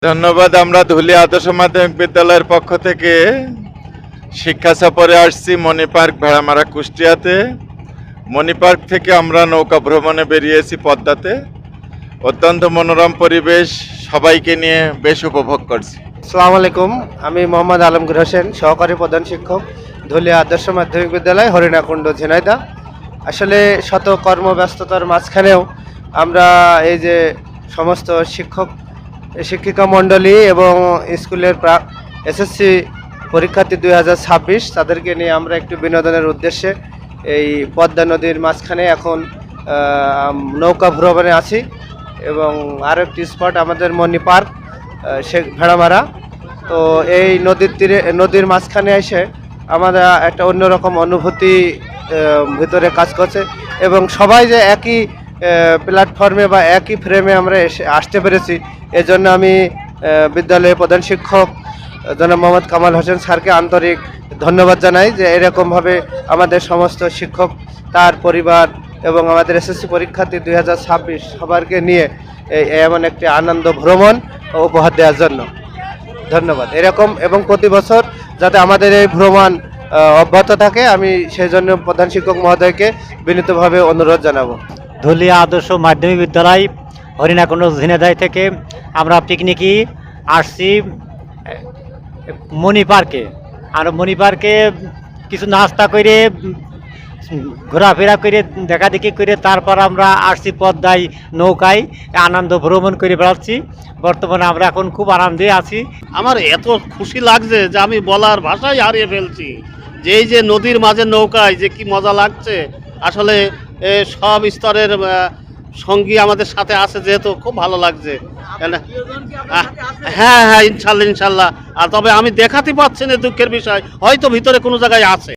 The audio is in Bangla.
ধন্যবাদ। আমরা ধুলি আদর্শ মাধ্যমিক বিদ্যালয়ের পক্ষ থেকে শিক্ষা সফরে আসছি মণি পার্ক ভেড়ামারা কুষ্টিয়াতে। মণি পার্ক থেকে আমরা নৌকা ভ্রমণে বেরিয়েছি পদ্মাতে। অত্যন্ত মনোরম পরিবেশ, সবাইকে নিয়ে বেশ উপভোগ করছি। আসসালামু আলাইকুম, আমি মোহাম্মদ আলমগীর হোসেন, সহকারী প্রধান শিক্ষক, ধুলিয়া আদর্শ মাধ্যমিক বিদ্যালয়, হরিণাকুণ্ড, ঝিনাইদহ। আসলে শত কর্মব্যস্ততার মাঝখানেও আমরা এই যে সমস্ত শিক্ষিকা মণ্ডলী এবং স্কুলের এসএসসি পরীক্ষার্থী 2026 তাদেরকে নিয়ে আমরা একটু বিনোদনের উদ্দেশ্যে এই পদ্মা নদীর মাঝখানে এখন নৌকা ভ্রমণে আছি। এবং আরও একটি স্পট আমাদের মণি পার্ক, ভেড়ামারা। তো এই নদীর মাঝখানে এসে আমরা একটা অন্যরকম অনুভূতি ভিতরে কাজ করছে এবং সবাই যে একই প্ল্যাটফর্মে বা একই ফ্রেমে আমরা আসতে পেরেছি, এজন্য আমি বিদ্যালয়ের প্রধান শিক্ষক জনাব মোহাম্মদ কামাল হোসেন স্যারকে আন্তরিক ধন্যবাদ জানাই যে এরকমভাবে আমাদের সমস্ত শিক্ষক, তার পরিবার এবং আমাদের এসএসসি পরীক্ষার্থী 2026 সবাইকে নিয়ে এমন একটি আনন্দ ভ্রমণ উপহার দেওয়ার জন্য ধন্যবাদ। এরকম এবং প্রতি বছর যাতে আমাদের এই ভ্রমণ অব্যাহত থাকে, আমি সেই জন্য প্রধান শিক্ষক মহোদয়কে বিনীতভাবে অনুরোধ জানাবো। ধুলিয়া আদর্শ মাধ্যমিক বিদ্যালয়, হরিণাকুণ্ড, ঝিনাইদহ থেকে আমরা পিকনিকে আসছি মণি পার্কে। আর মণি পার্কে কিছু নাস্তা করে, ঘোরাফেরা করে, দেখাদেখি করে তারপর আমরা আসছি পদ্মায় নৌকায় আনন্দ ভ্রমণ করে বেড়াচ্ছি। বর্তমানে আমরা এখন খুব আনন্দে আছি। আমার এত খুশি লাগছে যে আমি বলার ভাষাই হারিয়ে ফেলছি, যে এই যে নদীর মাঝে নৌকায় যে কি মজা লাগছে। আসলে সব স্তরের সঙ্গী আমাদের সাথে আছে, যেহেতু খুব ভালো লাগছে। হ্যাঁ, ইনশাল্লাহ। আর তবে আমি দেখাতে পাচ্ছি না, দুঃখের বিষয়, হয়তো ভিতরে কোনো জায়গায় আছে।